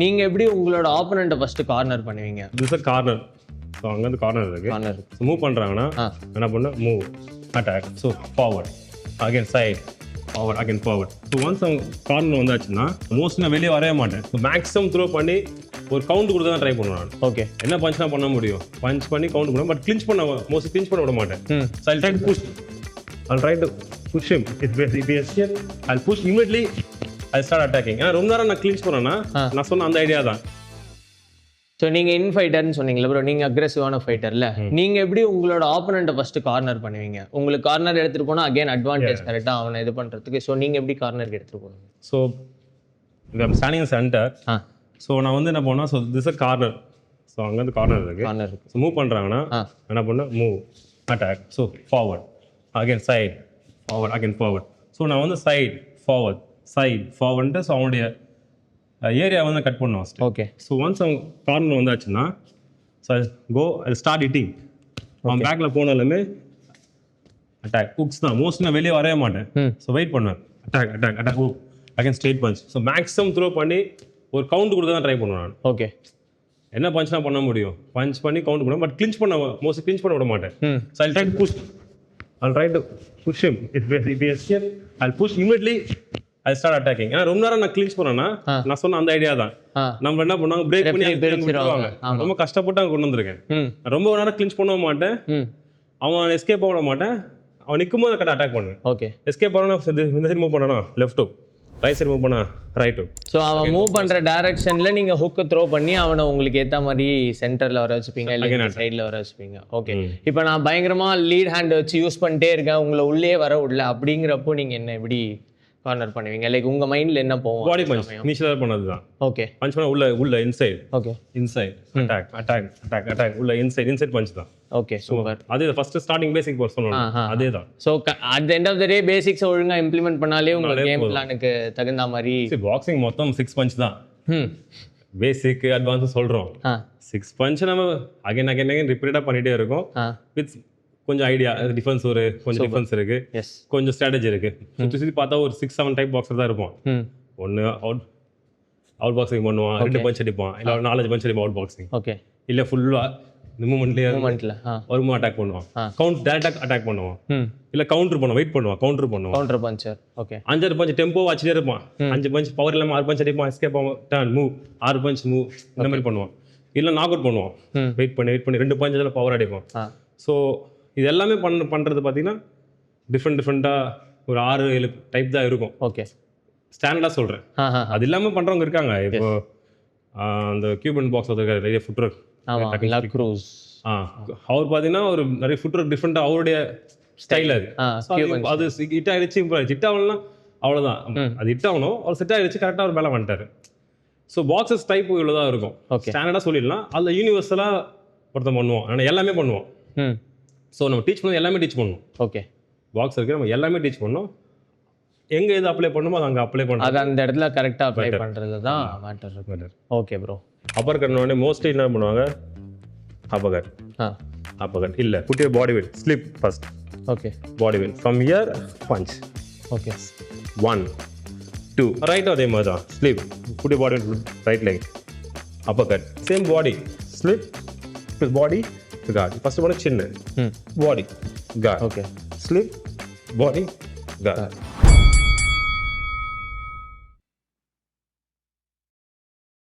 நீங்க எப்படி உங்களோட ஆப்போனண்ட்டை ஃபர்ஸ்ட் கார்னர் பண்ணுவீங்க? This a corner. ஸோ அங்கேருந்து கார்னர் இருக்கு. கார்னர். ஸோ மூவ் பண்ணுறாங்கன்னா என்ன பண்ண move attack. So forward again side forward again forward. So once அவங்க கார்னர் வந்தாச்சுன்னா மோஸ்ட்லி நான் வெளியே வரவே மாட்டேன். ஸோ மேக்ஸிமம் த்ரோ பண்ணி ஒரு கவுண்ட் கொடுக்க தான் ட்ரை பண்ணுவேன் நான். ஓகே. என்ன பஞ்ச்னா பண்ண முடியும், பஞ்ச் பண்ணி கவுண்ட் பண்ணுவேன். பட் கிளின்ச் பண்ண மோஸ்ட்லி கிளின்ச் பண்ண விட மாட்டேன். So I try to push. I'll try to push him. If he is here, I'll push immediately. I'll start attacking. ஏன்னா ரொம்ப நேரம் நான் கிளின்ச் பண்ணேன்னா நான் சொன்ன அந்த ஐடியா தான். ஸோ நீங்க இன் ஃபைட்டர்னு சொன்னீங்களா ப்ரோ, நீங்க அக்ரெசிவான ஃபைட்டர்ல, நீங்க எப்படி உங்களோட ஆப்போனண்ட்டை ஃபர்ஸ்ட் கார்னர் பண்ணுவீங்க? உங்களுக்கு கார்னர் எடுத்துட்டு போனா அகைன் அட்வான்டேஜ் கரெக்டாக அவனை இது பண்றதுக்கு. ஸோ நீங்க எப்படி கார்னருக்கு எடுத்துட்டு போவீங்க? So standing centre. ஸோ நான் வந்து என்ன பண்ணா, so this a corner. So அங்கேருந்து கார்னர் இருக்கு. கார்னர் இருக்கு. ஸோ மூவ் பண்ணுறாங்கன்னா என்ன பண்ண move attack. So forward again side forward again forward. So நான் வந்து சைட் ஃபார்வர்டு. ஸோ அவனுடைய ஏரியா வந்து கட் பண்ணுவோம். ஓகே. ஸோ ஒன்ஸ் அவங்க கார்னர் வந்தாச்சுன்னா so go I start hitting. அவன் பேக்கில் போனாலுமே அட்டாக் ஹுக்ஸ் தான். மோஸ்ட்லி நான் வெளியே வரவே மாட்டேன். ஸோ வெயிட் பண்ணுவேன். Attack hook again straight punch. So maximum throw பண்ணி ஒரு கவுண்ட் கொடுக்க தான் ட்ரை பண்ணுவேன் நான். ஓகே. என்ன பஞ்ச்னா பண்ண முடியும், பஞ்ச் பண்ணி கவுண்ட் பண்ணுவேன். பட் கிளின்ச் பண்ண மோஸ்ட்லி கிளின்ச் பண்ண விட மாட்டேன். So I try to push. I'll try to push him. If he is here, I'll push immediately. I'll start attacking. ஏன்னா ரொம்ப நேரம் நான் கிளின்ச் பண்ணேன்னா நான் சொன்ன அந்த ஐடியா தான். நம்ம என்ன பண்ணுவாங்க, பிரேக் பண்ணி விட்டுருவாங்க. ரொம்ப கஷ்டப்பட்டு அங்கே கொண்டு வந்திருக்கேன். ரொம்ப நேரம் கிளின்ச் பண்ண மாட்டேன். அவன் எஸ்கேப் ஆக மாட்டேன். அவன் நிற்கும் போது கரெக்டாக அட்டாக் பண்ணுவேன். ஓகே. எஸ்கேப் ஆகணும், இந்த சைடு மூவ் பண்ணணும், left hook, right side move பண்ணா ரைட் ஹுக். ஸோ அவன் மூவ் பண்ற டைரக்ஷன்ல நீங்க ஹுக்கை த்ரோ பண்ணி அவனை உங்களுக்கு ஏற்ற மாதிரி சென்டர்ல வர வச்சுப்பீங்க, இல்லை சைடில் வர வச்சுப்பீங்க. ஓகே. இப்போ நான் பயங்கரமா லீட் ஹேண்ட் வச்சு யூஸ் பண்ணிட்டே இருக்கேன், உங்களை உள்ளே வர விடல அப்படிங்கிறப்போ நீங்க என்ன எப்படி கார்னர் பண்ணுவீங்க? லைக் உங்க மைண்ட்ல என்ன போகும்? பாடி பஞ்ச் இனிஷியலா பண்ணது தான். ஓகே. பஞ்ச் பண்ண உள்ள இன்சைட். ஓகே. இன்சைட் அட்டாக் உள்ள இன்சைட் பஞ்ச் தான். Okay, super. அதே ஃபர்ஸ்ட் ஸ்டார்டிங் பேசிக் போர் சொன்னோம், அதே தான். So at the end of the day basics ஒழுங்கா இம்ப்ளிமெண்ட் பண்ணாலே உங்க கேம் பிளானுக்கு தகுந்த மாதிரி. பாக்ஸிங் மொத்தம் 6 பஞ்ச் தான். பேசிக் அட்வான்ஸ் சொல்றோம். 6 பஞ்ச் நம்ம அகைன் ரிப்பீட்டடா பண்ணிட்டே இருக்கோம். வித் கொஞ்சம் ஐடியா, டிஃபென்ஸ் கொஞ்சம் டிஃபென்ஸ் இருக்கு, கொஞ்சம் ஸ்ட்ராட்டஜி இருக்கு. சுற்றி பார்த்தா ஒரு 6-7 டைப் பாக்ஸர் தான் இருப்போம். ஒன்று அவுட் பாக்ஸிங் பண்ணுவான், 2 பஞ்ச் அடிப்பான், இல்லை 4 பஞ்ச் அடிப்பான் அவுட் பாக்ஸிங். ஓகே. இல்லை ஃபுல்லாக மூமெண்ட்ல ஒரு அட்டாக் பண்ணுவான், டேரக்டாக அட்டாக் பண்ணுவான், இல்லை கவுண்டர் பண்ணுவான், வெயிட் பண்ணுவான், counter puncher. Okay. 5 punch tempo வச்சுட்டே இருப்பான். 5 பஞ்ச் பவர் இல்லாமல் 6 பஞ்ச் அடிப்பான், எஸ்கேப் ஆகும், டர்ன் மூவ், 6 பஞ்ச் மூவ், இந்த மாதிரி பண்ணுவான். இல்லை நாக் அவுட் பண்ணுவான், வெயிட் பண்ணி 2 பஞ்சில் பவர் அடிப்பான். ஸோ இது எல்லாமே பண்ணுறது பார்த்தீங்கன்னா டிஃப்ரெண்ட்டாக ஒரு 6-7 டைப் தான் இருக்கும். ஓகே. ஸ்டாண்டர்டாக சொல்கிறேன். அது இல்லாமல் பண்ணுறவங்க இருக்காங்க. இப்போ அந்த கியூபன் பாக்ஸ் இருக்காரு, நிறைய ஃபுட்வொர்க். அவர் பார்த்தீங்கன்னா ஒரு நிறைய ஃபுட்வொர்க் டிஃப்ரெண்ட்டாக அவருடைய ஸ்டைல் அது ஹிட் ஆகிடுச்சு. ஹிட் ஆகணும்னா அவ்வளோதான், அது ஹிட் ஆகணும். அவர் செட் ஆகிடுச்சு, கரெக்டாக ஒரு மேலே வந்துட்டார். ஸோ பாக்ஸஸ் டைப் இவ்வளோ தான் இருக்கும். ஸ்டாண்டர்டாக சொல்லிடலாம். அதில் யூனிவர்சலாக ஒருத்தன் பண்ணுவோம், ஆனால் எல்லாமே பண்ணுவோம். ஸோ நம்ம டீச் பண்ணோம், எல்லாமே டீச் பண்ணுவோம். ஓகே. பாக்ஸ் இருக்கு, நம்ம எல்லாமே டீச் பண்ணோம். எங்கே எது அப்ளை பண்ணணுமோ அது அங்கே அப்ளை பண்ணணும். அது அந்த இடத்துல கரெக்டாக அப்ளை பண்ணுறது தான் matter. Okay bro. Upper cut mostly என்ன பண்ணுவாங்க, அப்பர் கட் இல்லை, put your body weight, slip first. Okay. Body weight from here punch. Okay. 1 2 ரைட்டும் அதே மாதிரி தான், slip, put your body weight, right leg, upper cut, same body, slip, body, guard. First one is chin, body, guard. Okay. Slip, body, guard.